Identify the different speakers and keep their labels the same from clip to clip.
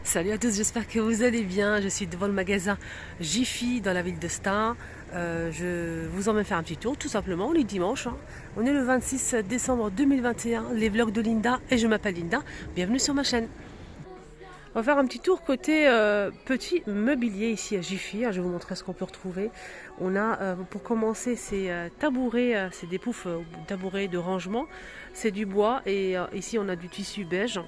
Speaker 1: Salut à tous, j'espère que vous allez bien. Je suis devant le magasin Jiffy dans la ville de Stein. Je vous emmène faire un petit tour, tout simplement. On est dimanche. On est le 26 décembre 2021, les vlogs de Linda et je m'appelle Linda. Bienvenue sur ma chaîne. On va faire un petit tour côté petit mobilier ici à Jiffy. Je vais vous montrer ce qu'on peut retrouver. On a pour commencer ces tabourets, c'est des poufs tabourets de rangement. C'est du bois et ici on a du tissu beige.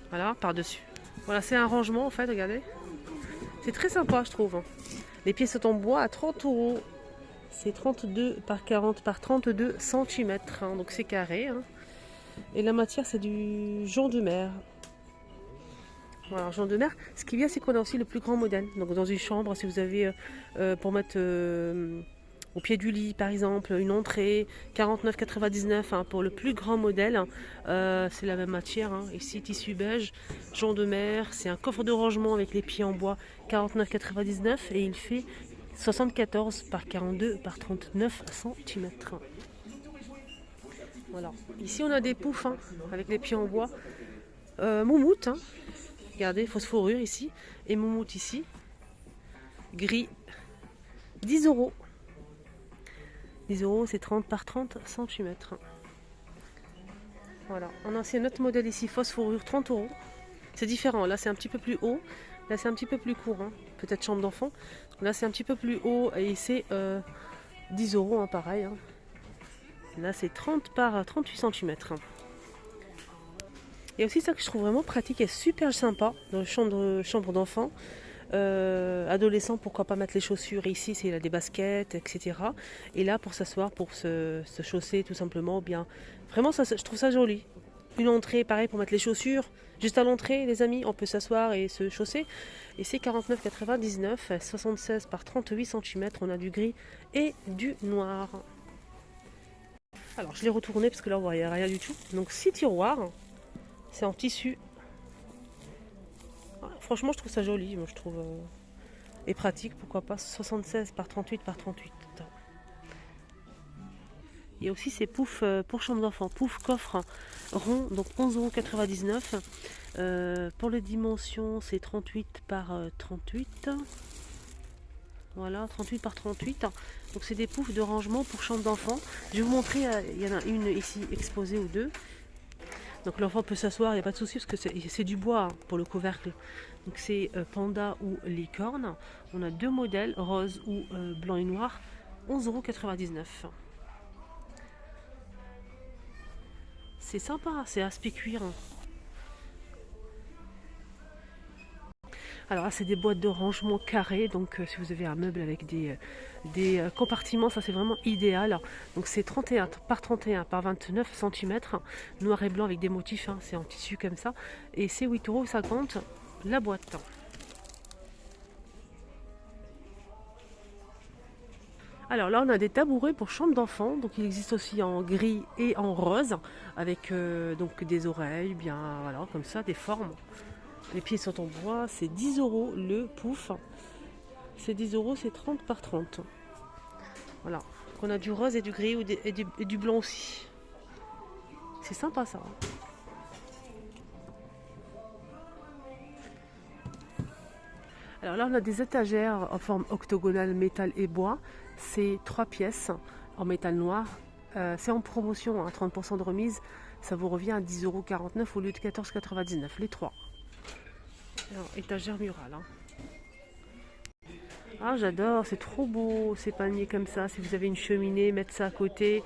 Speaker 1: Voilà, par-dessus. Voilà, c'est un rangement en fait, regardez. C'est très sympa, je trouve. Les pièces sont en bois à 30 €. C'est 32 par 40 par 32 cm. Donc c'est carré. Et la matière, c'est du jonc de mer. Voilà, jonc de mer. Ce qui est bien, c'est qu'on a aussi le plus grand modèle. Donc dans une chambre, si vous avez pour mettre au pied du lit, par exemple, une entrée, 49,99 pour le plus grand modèle. C'est la même matière. Ici, tissu beige, jonc de mer. C'est un coffre de rangement avec les pieds en bois, 49,99 et il fait 74 par 42 par 39 cm. Voilà. Ici, on a des poufs avec les pieds en bois. Moumoute, regardez, fausse fourrure ici. Et moumoute ici. Gris, 10 €. 10 €, c'est 30 par 30 cm. Voilà, on a aussi un autre modèle ici, fausse fourrure, 30 €. C'est différent, là c'est un petit peu plus haut, là c'est un petit peu plus court, peut-être chambre d'enfant. Là c'est un petit peu plus haut et c'est 10 € pareil. Là c'est 30 par 38 cm. Il y a aussi ça que je trouve vraiment pratique et super sympa dans les chambres d'enfant. Adolescent, pourquoi pas mettre les chaussures ici, c'est des baskets, etc. Et là pour s'asseoir, pour se chausser tout simplement, bien vraiment ça, je trouve ça joli. Une entrée, pareil pour mettre les chaussures, juste à l'entrée les amis, on peut s'asseoir et se chausser. Et c'est 49,99, 76 par 38 cm, on a du gris et du noir. Alors je l'ai retourné parce que là on voit rien du tout. Donc 6 tiroirs, c'est en tissu. Franchement je trouve ça joli, moi je trouve et pratique, pourquoi pas. 76 par 38 par 38. Il y a aussi ces poufs pour chambre d'enfant, pouf coffre rond, donc 11,99 €. Pour les dimensions, c'est 38 par 38. Voilà, 38 par 38. Donc c'est des poufs de rangement pour chambre d'enfant. Je vais vous montrer, il y en a une ici exposée ou deux. Donc l'enfant peut s'asseoir, il n'y a pas de souci parce que c'est du bois pour le couvercle. Donc c'est panda ou licorne. On a deux modèles, rose ou blanc et noir, 11,99 €. C'est sympa, c'est aspect cuir. Alors là, c'est des boîtes de rangement carrées. Donc si vous avez un meuble avec des compartiments, ça c'est vraiment idéal. Donc c'est 31 par 31 par 29 cm, noir et blanc avec des motifs. C'est en tissu comme ça. Et c'est 8,50 € la boîte. Alors là, on a des tabourets pour chambre d'enfant. Donc il existe aussi en gris et en rose, avec donc des oreilles, bien voilà, comme ça, des formes. Les pieds sont en bois, c'est 10 € le pouf. C'est 10 €, c'est 30 par 30. Voilà. Donc on a du rose et du gris et du blanc aussi. C'est sympa ça. Alors là, on a des étagères en forme octogonale, métal et bois. C'est 3 pièces en métal noir. C'est en promotion, 30% de remise. Ça vous revient à 10,49 € au lieu de 14,99 €, les 3. Alors, étagère murale. Ah, j'adore, c'est trop beau ces paniers comme ça. Si vous avez une cheminée, mettre ça à côté.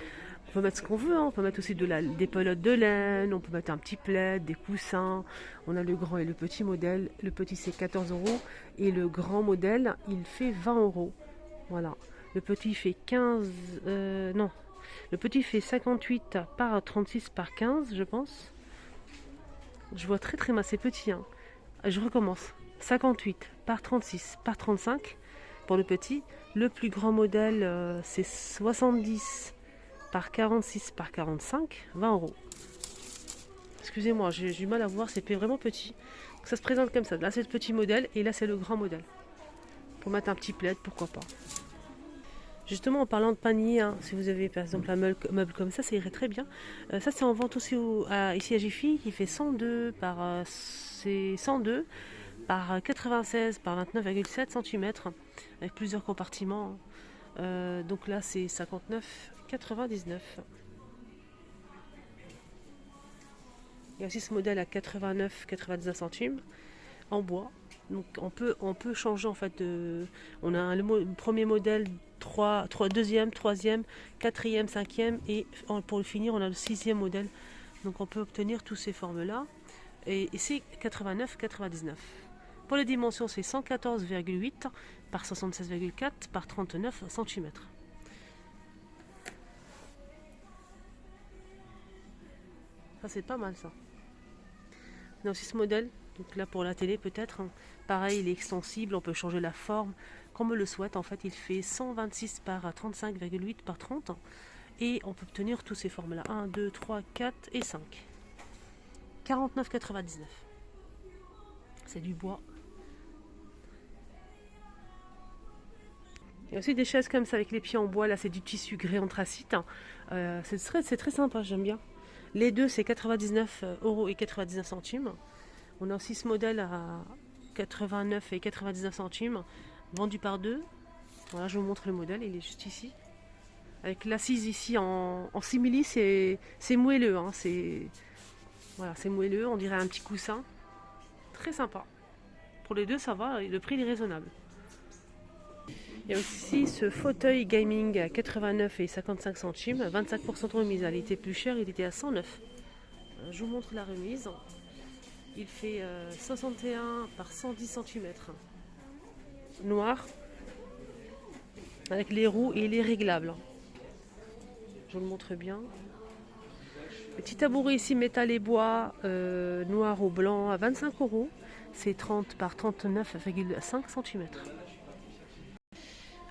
Speaker 1: On peut mettre ce qu'on veut, on peut mettre aussi des pelotes de laine, on peut mettre un petit plaid, des coussins. On a le grand et le petit modèle. Le petit c'est 14 € et le grand modèle il fait 20 €. Voilà. Le petit fait 15. Non. Le petit fait 58 par 36 par 15, je pense. Je vois très très mal, c'est petit. Je recommence. 58 par 36 par 35 pour le petit. Le plus grand modèle, c'est 70 par 46 par 45, 20 €. Excusez-moi, j'ai du mal à voir, c'est vraiment petit. Donc ça se présente comme ça. Là, c'est le petit modèle et là, c'est le grand modèle. Pour mettre un petit plaid, pourquoi pas. Justement, en parlant de panier, si vous avez par exemple un meuble comme ça irait très bien. Ça, c'est en vente aussi ici à Jiffy, qui fait 102 par c'est 102 par 96 par 29,7 cm avec plusieurs compartiments. Donc là c'est 59,99. Il y a aussi ce modèle à 89,99 centimes en bois. Donc on peut changer en fait on a le premier modèle, deuxième, troisième, quatrième, cinquième et pour le finir on a le sixième modèle. Donc on peut obtenir toutes ces formes là et c'est 89,99. Pour les dimensions c'est 114,8 par 76,4 par 39 cm. Ça c'est pas mal ça. On a aussi ce modèle, donc là pour la télé peut-être, hein. Pareil, il est extensible, on peut changer la forme comme on le souhaite. En fait, il fait 126 par 35,8 par 30 et on peut obtenir toutes ces formes là, 1, 2, 3, 4 et 5. 49,99. C'est du bois. Il y a aussi des chaises comme ça avec les pieds en bois, là c'est du tissu gris anthracite. C'est très sympa, j'aime bien. Les deux c'est 99,99 €. On a aussi ce modèle à 89,99 centimes, vendu par deux. Voilà, je vous montre le modèle, il est juste ici. Avec l'assise ici en simili, c'est moelleux, hein, voilà, c'est moelleux, on dirait un petit coussin. Très sympa. Pour les deux ça va, le prix est raisonnable. Il y a aussi ce fauteuil gaming à 89,55 centimes, 25% de remise. Il était plus cher, il était à 109. Je vous montre la remise. Il fait 61 par 110 cm. Noir, avec les roues et il est réglable. Je vous le montre bien. Petit tabouret ici, métal et bois, noir ou blanc à 25 €. C'est 30 par 39,5 cm.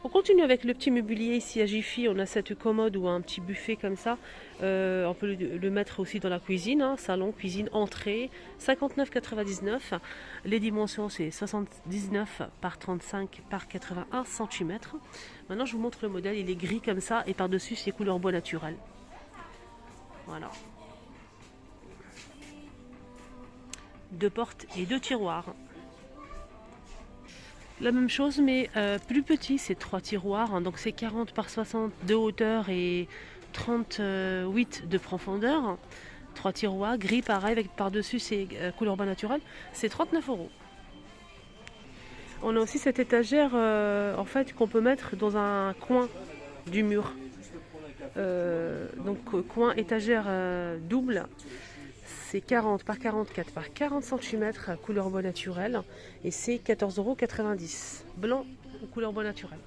Speaker 1: On continue avec le petit mobilier ici à Jiffy. On a cette commode ou un petit buffet comme ça. On peut le mettre aussi dans la cuisine, hein, salon, cuisine, entrée. 59,99. Les dimensions c'est 79 par 35 par 81 cm. Maintenant je vous montre le modèle. Il est gris comme ça et par-dessus c'est couleur bois naturel. Voilà. Deux portes et deux tiroirs. La même chose mais plus petit, c'est 3 tiroirs, hein, donc c'est 40 par 60 de hauteur et 38 de profondeur. 3 tiroirs, gris pareil, avec par-dessus c'est couleur bois naturel, c'est 39 €. On a aussi cette étagère en fait qu'on peut mettre dans un coin du mur. Donc coin étagère double. C'est 40 par 44 par 40 cm couleur bois naturel et c'est 14,90 €. Blanc ou couleur bois naturel.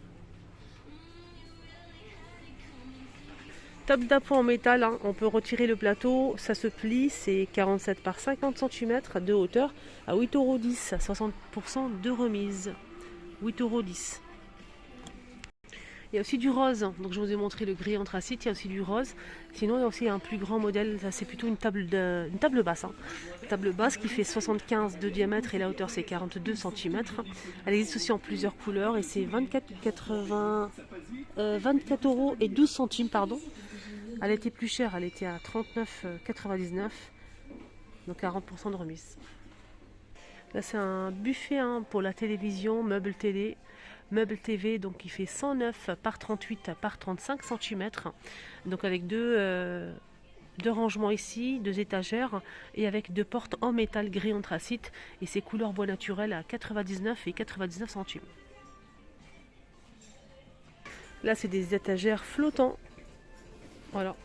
Speaker 1: Table d'appoint en métal, hein. On peut retirer le plateau, ça se plie, c'est 47 par 50 cm de hauteur à 8,10 €, 60% de remise. 8,10 €. Il y a aussi du rose, donc je vous ai montré le gris anthracite, il y a aussi du rose. Sinon il y a aussi un plus grand modèle, ça c'est plutôt une table basse. Hein. Une table basse qui fait 75 de diamètre et la hauteur c'est 42 cm. Elle existe aussi en plusieurs couleurs et c'est 24,12 €, pardon. Elle était plus chère, elle était à 39,99 €, donc 40% de remise. Là c'est un buffet, hein, pour la télévision, meuble télé. Meuble TV, donc il fait 109 par 38 par 35 cm. Donc avec deux rangements ici, deux étagères et avec deux portes en métal gris anthracite. Et c'est couleur bois naturel à 99,99 centimes. Là c'est des étagères flottants. Voilà.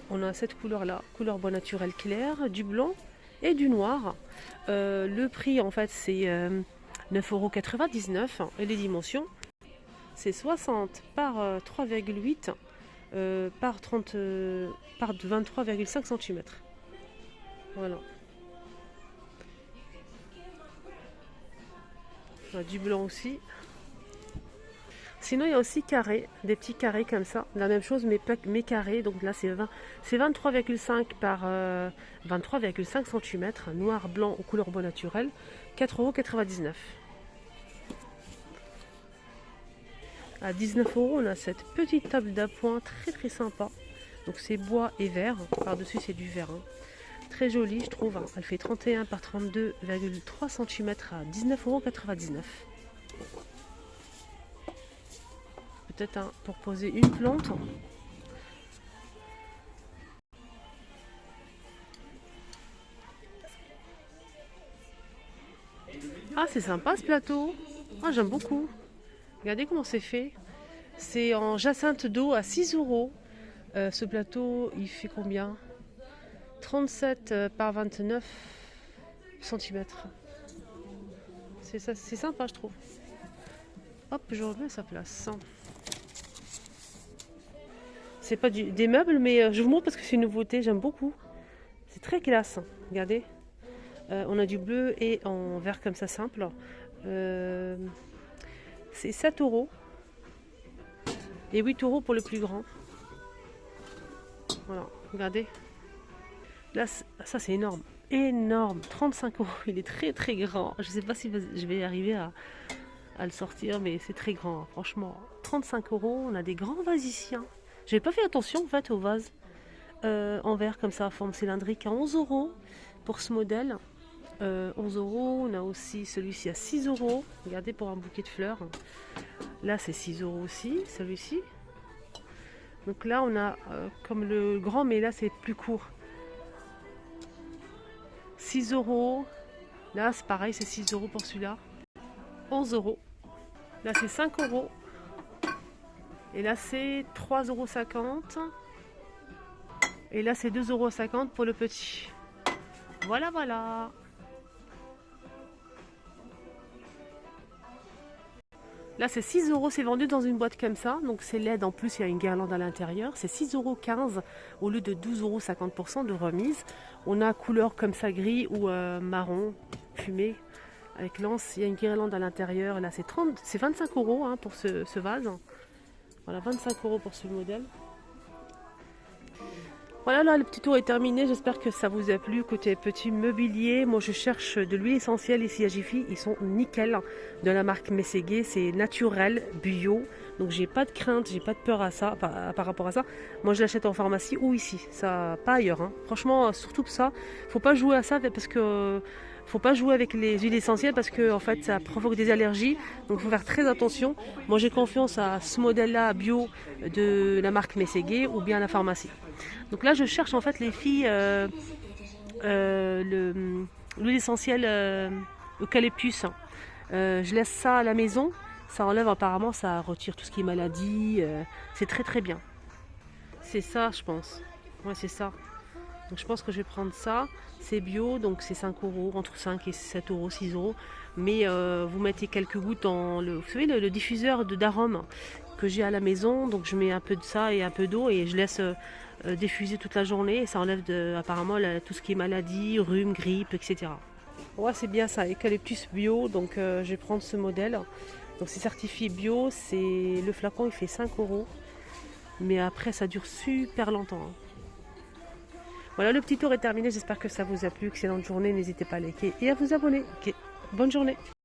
Speaker 1: On a cette couleur là, couleur bois naturel clair, du blanc et du noir. Le prix en fait c'est 9,99 € et les dimensions c'est 60 par 3,8 par 23,5 cm. Voilà. On a du blanc aussi. Sinon il y a aussi carré, des petits carrés comme ça, la même chose mais carré. Donc là c'est 23,5 par 23,5 cm, noir, blanc ou couleur bois naturel, 4,99 €. À 19 €, on a cette petite table d'appoint très sympa. Donc c'est bois et verre, par-dessus c'est du verre. Hein. Très jolie, je trouve. Elle fait 31 par 32,3 cm à 19,99 €. Peut-être pour poser une plante. Ah, c'est sympa ce plateau. Ah, j'aime beaucoup. Regardez comment c'est fait. C'est en jacinthe d'eau à 6 €. Ce plateau, il fait combien? 37 par 29 cm. C'est sympa, je trouve. Hop, je remets à sa place. C'est pas des meubles, mais je vous montre parce que c'est une nouveauté, j'aime beaucoup. C'est très classe. Regardez. On a du bleu et en vert comme ça simple. C'est 7 € et 8 € pour le plus grand. Voilà, regardez. Là, ça c'est énorme. Énorme, 35 €. Il est très très grand. Je sais pas si je vais arriver à le sortir, mais c'est très grand. Franchement, 35 €. On a des grands vases ici. J'avais pas fait attention en fait aux vases en verre comme ça, forme cylindrique à 11 € pour ce modèle. 11 €. On a aussi celui-ci à 6 €. Regardez, pour un bouquet de fleurs. Là, c'est 6 € aussi, celui-ci. Donc là, on a comme le grand, mais là, c'est plus court. 6 €. Là, c'est pareil, c'est 6 € pour celui-là. 11 €. Là, c'est 5 €. Et là, c'est 3,50 €. Et là, c'est 2,50 € pour le petit. Voilà, voilà. Là, c'est 6 €, c'est vendu dans une boîte comme ça. Donc, c'est LED. En plus, il y a une guirlande à l'intérieur. C'est 6,15 € au lieu de 12,50 € de remise. On a couleur comme ça, gris ou marron fumé avec l'anse. Il y a une guirlande à l'intérieur. Là, c'est 25 € pour ce vase. Voilà, 25 € pour ce modèle. Voilà, là, le petit tour est terminé. J'espère que ça vous a plu. Côté petit mobilier, moi, je cherche de l'huile essentielle ici à Jiffy. Ils sont nickel, de la marque Mességué. C'est naturel, bio. Donc, j'ai pas de crainte, j'ai pas de peur à ça, par rapport à ça. Moi, je l'achète en pharmacie ou ici. Ça, pas ailleurs. Franchement, surtout que ça, faut pas jouer à ça parce que... Faut pas jouer avec les huiles essentielles parce que en fait ça provoque des allergies, donc il faut faire très attention. Moi j'ai confiance à ce modèle-là bio de la marque Mességué ou bien à la pharmacie. Donc là je cherche en fait les filles l'huile essentielle eucalyptus. Je laisse ça à la maison, ça enlève apparemment, ça retire tout ce qui est maladie, c'est très très bien. C'est ça je pense, ouais c'est ça. Donc je pense que je vais prendre ça, c'est bio, donc c'est 5 €, entre 5 et 7 €, 6 €. Mais vous mettez quelques gouttes dans vous savez, le diffuseur d'arômes que j'ai à la maison. Donc je mets un peu de ça et un peu d'eau et je laisse diffuser toute la journée. Et ça enlève apparemment tout ce qui est maladie, rhume, grippe, etc. Ouais, c'est bien ça, eucalyptus bio, donc je vais prendre ce modèle. Donc c'est certifié bio, le flacon il fait 5 €. Mais après ça dure super longtemps. Voilà, le petit tour est terminé, j'espère que ça vous a plu. Excellente journée, n'hésitez pas à liker et à vous abonner. Ok, bonne journée.